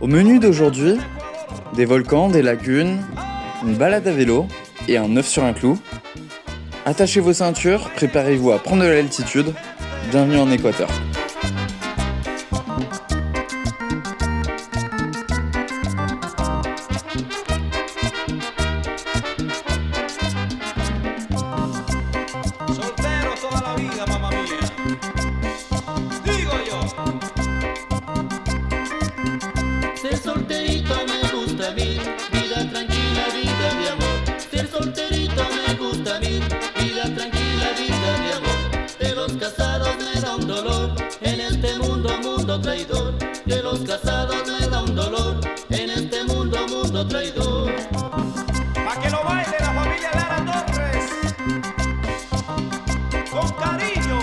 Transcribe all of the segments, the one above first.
Au menu d'aujourd'hui, des volcans, des lagunes, une balade à vélo et un œuf sur un clou. Attachez vos ceintures, préparez-vous à prendre de l'altitude. Bienvenue en Équateur. Soltero toda la vida, mamma mia. Digo yo. Ser solterito me gusta a mí, vida tranquila, vida de amor. Ser solterito me gusta a mí, vida tranquila, vida de amor. De los casados me da un dolor, en este mundo, mundo traidor. De los casados me da un dolor, en este mundo, mundo traidor. Pa' que lo baile la familia Lara Torres. Con cariño.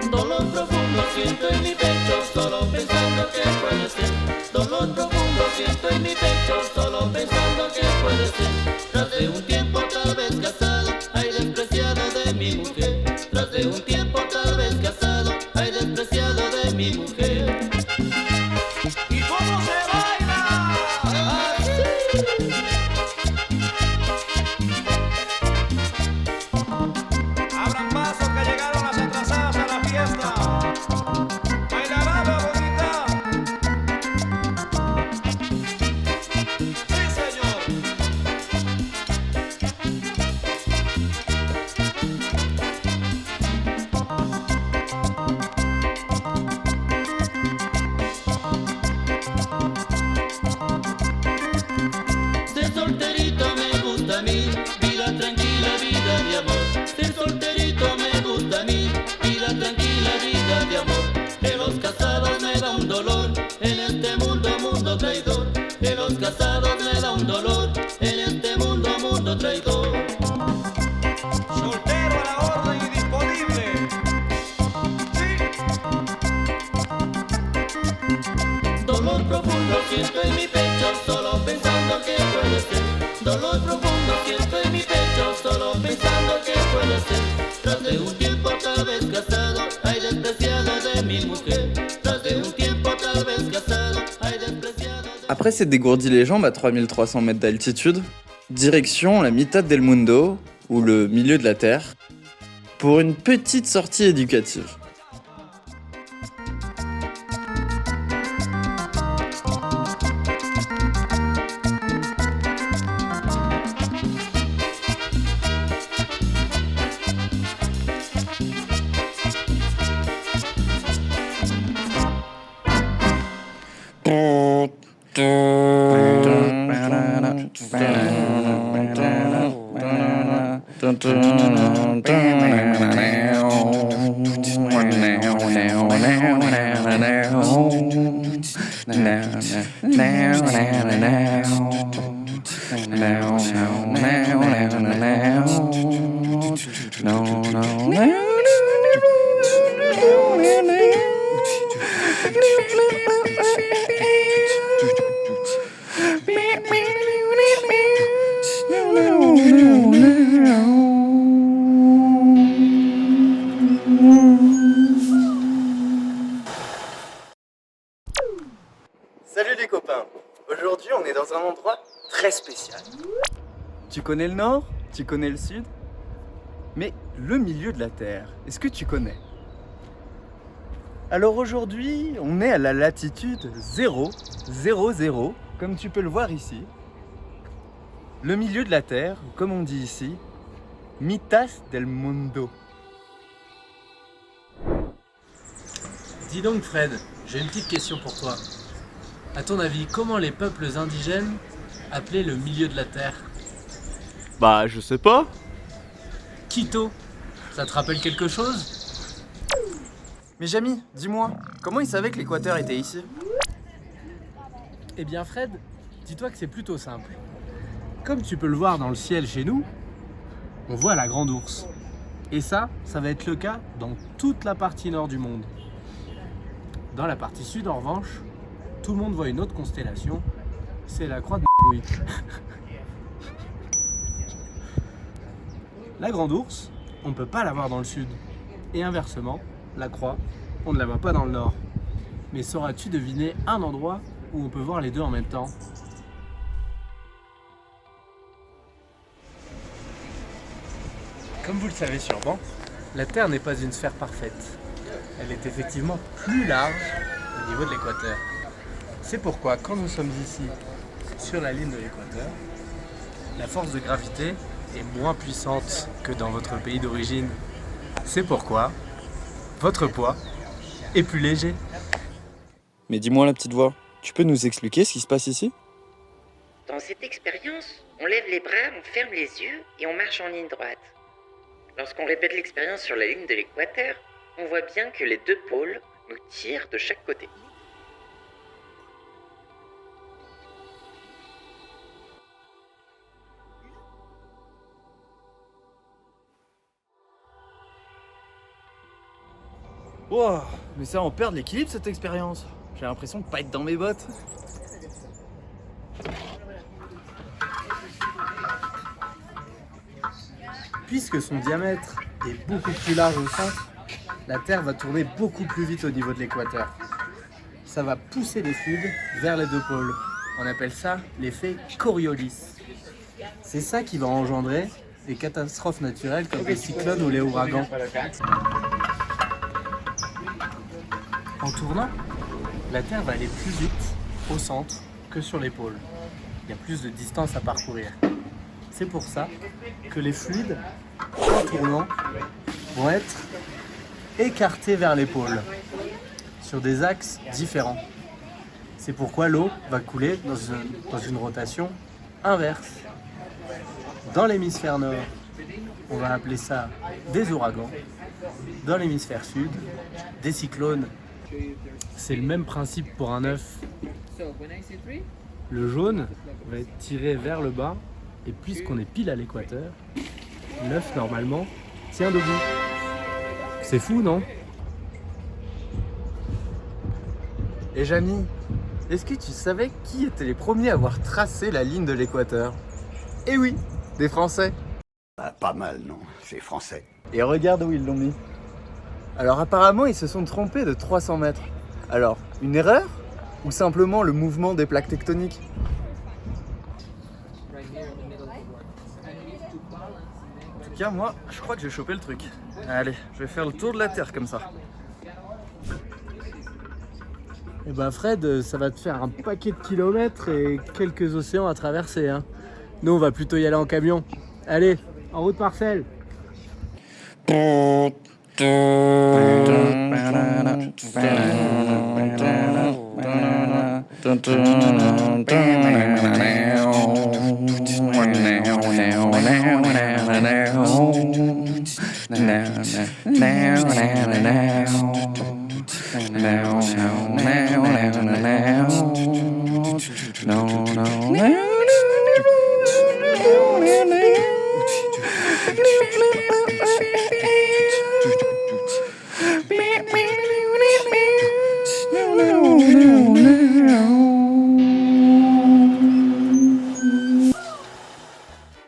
Dolor profundo siento en mi pecho, solo pensando que puede ser. Dolor profundo siento en mi pecho, solo pensando que puede ser. Tras de un tiempo tal vez casado, hay despreciado de mi mujer. Tras de un tiempo tal vez casado, hay despreciado de mi mujer. ¿Y cómo se baila? Así. Abran paso que llegaron las atrasadas a la fiesta. Bailará la bonita. Sí, señor. Ser solterito me gusta a mí, vida tranquila, vida de amor. Ser solterito me gusta a mí, vida tranquila, vida de amor. De los casados me da un dolor, en este mundo, mundo traidor. De los casados me da un dolor, en este mundo, mundo traidor. Soltero a la orden y disponible. Sí. Dolor profundo siento en mi pecho, solo pensando que puede ser. Dolor profundo siento en mi pecho, solo pensando que puede ser. Tras de un tiempo tal vez casado, hay despreciado de mi mujer. Tras de un tiempo tal vez casado, hay despreciado de... Après s'être dégourdi les jambes à 3300 mètres d'altitude, direction la Mitad del Mundo, ou le milieu de la Terre, pour une petite sortie éducative. Salut les copains, aujourd'hui on est dans un endroit très spécial. Tu connais le nord? Tu connais le sud? Mais le milieu de la Terre, est-ce que tu connais? Alors aujourd'hui, on est à la latitude 0, 0, 0, comme tu peux le voir ici. Le milieu de la Terre, ou comme on dit ici, Mitas del Mundo. Dis donc Fred, j'ai une petite question pour toi. À ton avis, comment les peuples indigènes appelaient le milieu de la Terre? Bah je sais pas. Quito. Ça te rappelle quelque chose? Mais Jamy, dis-moi, comment ils savaient que l'équateur était ici? Eh bien Fred, dis-toi que c'est plutôt simple. Comme tu peux le voir dans le ciel chez nous, on voit la grande ours. Et ça va être le cas dans toute la partie nord du monde. Dans la partie sud, en revanche, tout le monde voit une autre constellation, c'est la croix de Magouille. La grande ours, on ne peut pas la voir dans le sud. Et inversement, la croix, on ne la voit pas dans le nord. Mais sauras-tu deviner un endroit où on peut voir les deux en même temps? Comme vous le savez sûrement, la Terre n'est pas une sphère parfaite. Elle est effectivement plus large au niveau de l'équateur. C'est pourquoi quand nous sommes ici, sur la ligne de l'équateur, la force de gravité est moins puissante que dans votre pays d'origine. C'est pourquoi votre poids est plus léger. Mais dis-moi la petite voix, tu peux nous expliquer ce qui se passe ici? Dans cette expérience, on lève les bras, on ferme les yeux et on marche en ligne droite. Lorsqu'on répète l'expérience sur la ligne de l'équateur, on voit bien que les deux pôles nous tirent de chaque côté. Wow, mais ça en perd l'équilibre cette expérience. J'ai l'impression de pas être dans mes bottes. Puisque son diamètre est beaucoup plus large au centre, la Terre va tourner beaucoup plus vite au niveau de l'équateur. Ça va pousser les fluides vers les deux pôles. On appelle ça l'effet Coriolis. C'est ça qui va engendrer des catastrophes naturelles comme les cyclones ou les ouragans. En tournant, la Terre va aller plus vite au centre que sur les pôles. Il y a plus de distance à parcourir. C'est pour ça que les fluides, en tournant, vont être écartés vers les pôles, sur des axes différents. C'est pourquoi l'eau va couler dans une rotation inverse. Dans l'hémisphère nord, on va appeler ça des ouragans. Dans l'hémisphère sud, des cyclones. C'est le même principe pour un œuf. Le jaune va être tiré vers le bas, et puisqu'on est pile à l'équateur, l'œuf normalement tient debout. C'est fou, non? Et Jamy, est-ce que tu savais qui étaient les premiers à avoir tracé la ligne de l'équateur? Eh oui, des Français. Ah, pas mal, non? C'est français. Et regarde où ils l'ont mis. Alors apparemment, ils se sont trompés de 300 mètres. Alors, une erreur? Ou simplement le mouvement des plaques tectoniques? En tout cas, moi, je crois que j'ai chopé le truc. Allez, je vais faire le tour de la Terre comme ça. Et bah Fred, ça va te faire un paquet de kilomètres et quelques océans à traverser, hein. Nous, on va plutôt y aller en camion. Allez, en route Marcel.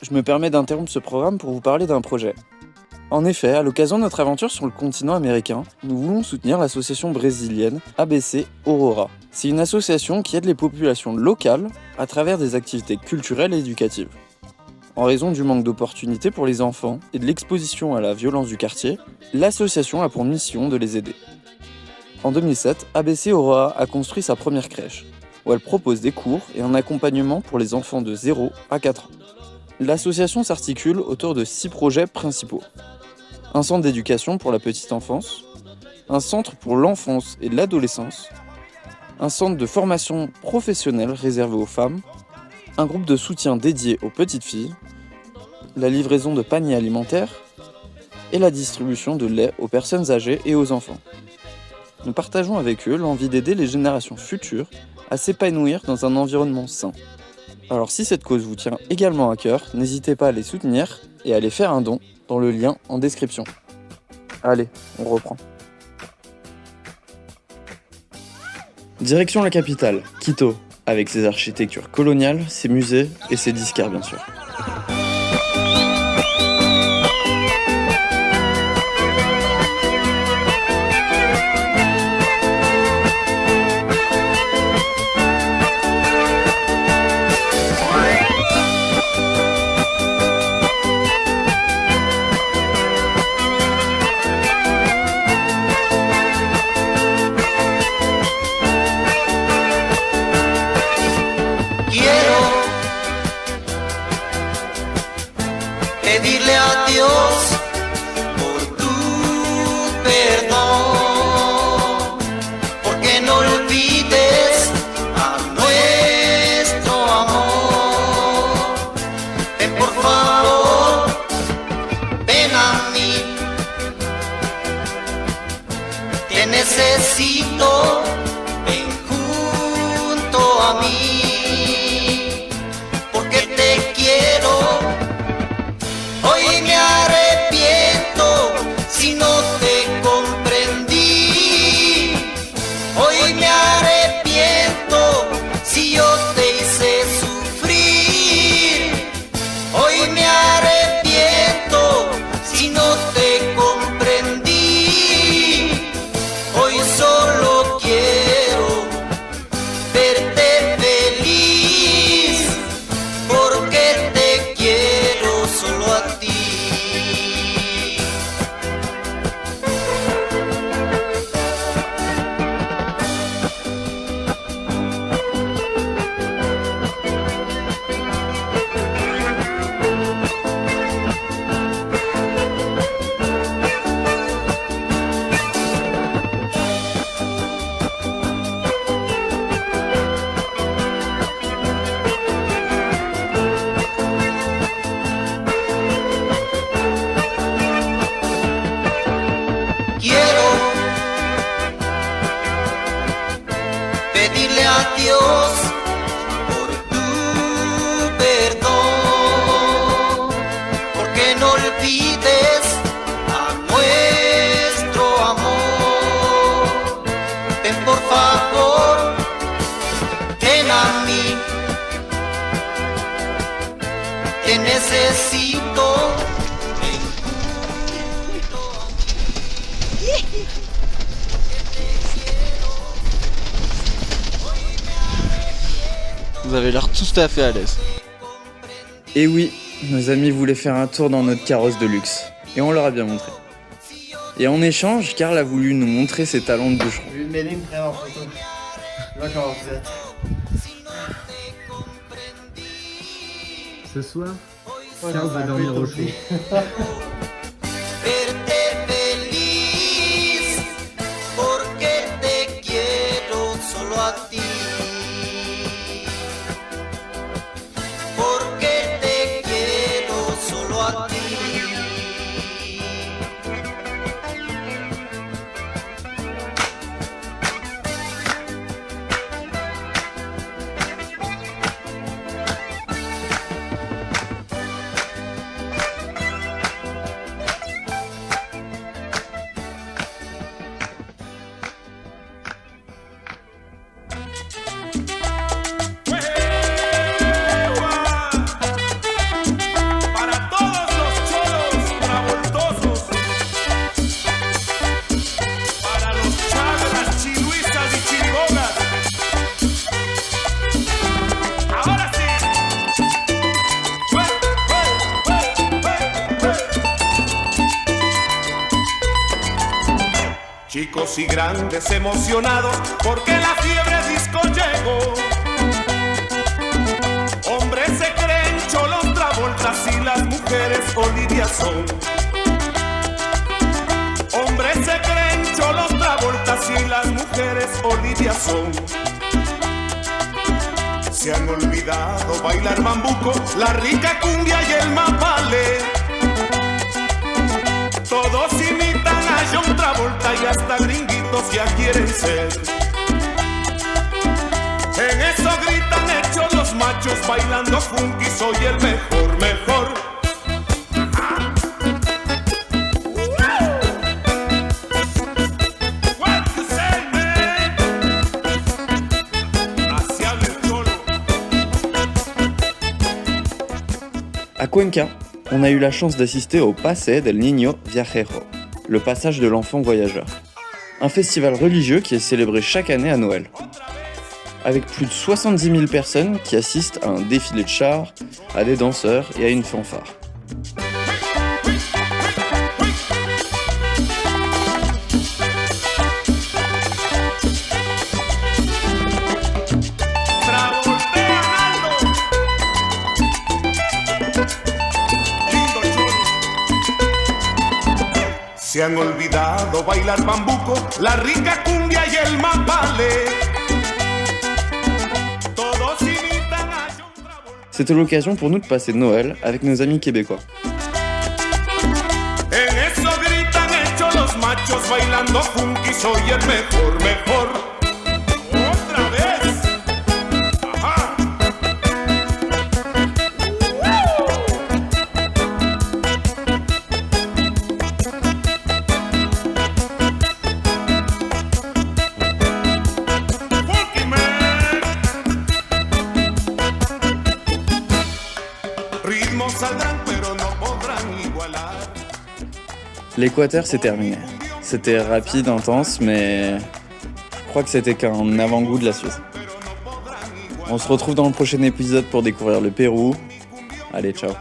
Je me permets d'interrompre ce programme pour vous parler d'un projet. En effet, à l'occasion de notre aventure sur le continent américain, nous voulons soutenir l'association brésilienne ABC Aurora. C'est une association qui aide les populations locales à travers des activités culturelles et éducatives. En raison du manque d'opportunités pour les enfants et de l'exposition à la violence du quartier, l'association a pour mission de les aider. En 2007, ABC Aurora a construit sa première crèche, où elle propose des cours et un accompagnement pour les enfants de 0 à 4 ans. L'association s'articule autour de 6 projets principaux. Un centre d'éducation pour la petite enfance, un centre pour l'enfance et l'adolescence, un centre de formation professionnelle réservé aux femmes, un groupe de soutien dédié aux petites filles, la livraison de paniers alimentaires et la distribution de lait aux personnes âgées et aux enfants. Nous partageons avec eux l'envie d'aider les générations futures à s'épanouir dans un environnement sain. Alors si cette cause vous tient également à cœur, n'hésitez pas à les soutenir et à les faire un don dans le lien en description. Allez, on reprend. Direction la capitale, Quito, avec ses architectures coloniales, ses musées et ses disquaires bien sûr. Te necesito, ven junto a mí, porque te quiero. Hoy me arrepiento si no te comprendí. Hoy me arrepiento si yo te hice sufrir. Hoy me arrepiento si no te comprendí. Hoy solo quiero verte feliz, porque te quiero solo a ti. Quiero pedirle a Dios por tu perdón, porque no olvides a nuestro amor. Ven por favor, ven a mí, te necesito. Vous avez l'air tous à fait à l'aise. Et oui, nos amis voulaient faire un tour dans notre carrosse de luxe. Et on leur a bien montré. Et en échange, Karl a voulu nous montrer ses talents de bûcheron. Je vais m'aider me prendre en photo. Je vois comment vous êtes. Ce soir, Karl va dormir au chaud. Verte feliz, porque te quiero solo a ti. Porque te quiero solo a ti. Para todos los cholos revoltosos, para los chagras, chiluistas y chiribogas. Ahora sí. Chicos y grandes emocionados porque la fiebre disco llegó. Hombres se creen cholos Travoltas y las mujeres Olivia son. Hombres se creen cholos Travoltas y las mujeres Olivia son. Se han olvidado bailar bambuco, la rica cumbia y el mapale. Todos imitan a John Travolta y hasta gringuitos ya quieren ser. En eso gritan hechos los machos bailando funky, soy el mejor, mejor. What you say, man? Así habla el cholo. À Cuenca, on a eu la chance d'assister au Passe del Niño Viajero, le passage de l'enfant voyageur. Un festival religieux qui est célébré chaque année à Noël. Avec plus de 70 000 personnes qui assistent à un défilé de chars, à des danseurs et à une fanfare. Se han olvidado bailar bambuco, la rica cumbia y el mapale. Todos imitan a John Travolta. C'était l'occasion pour nous de passer Noël avec nos amis québécois. En eso gritan hechos los machos. machos bailando funky, soy el mejor, mejor. Otra vez. Ajá. Funky man. Ritmos saldrán, pero no podrán igualar. L'Équateur, c'est terminé. C'était rapide, intense, mais je crois que c'était qu'un avant-goût de la suite. On se retrouve dans le prochain épisode pour découvrir le Pérou. Allez, ciao.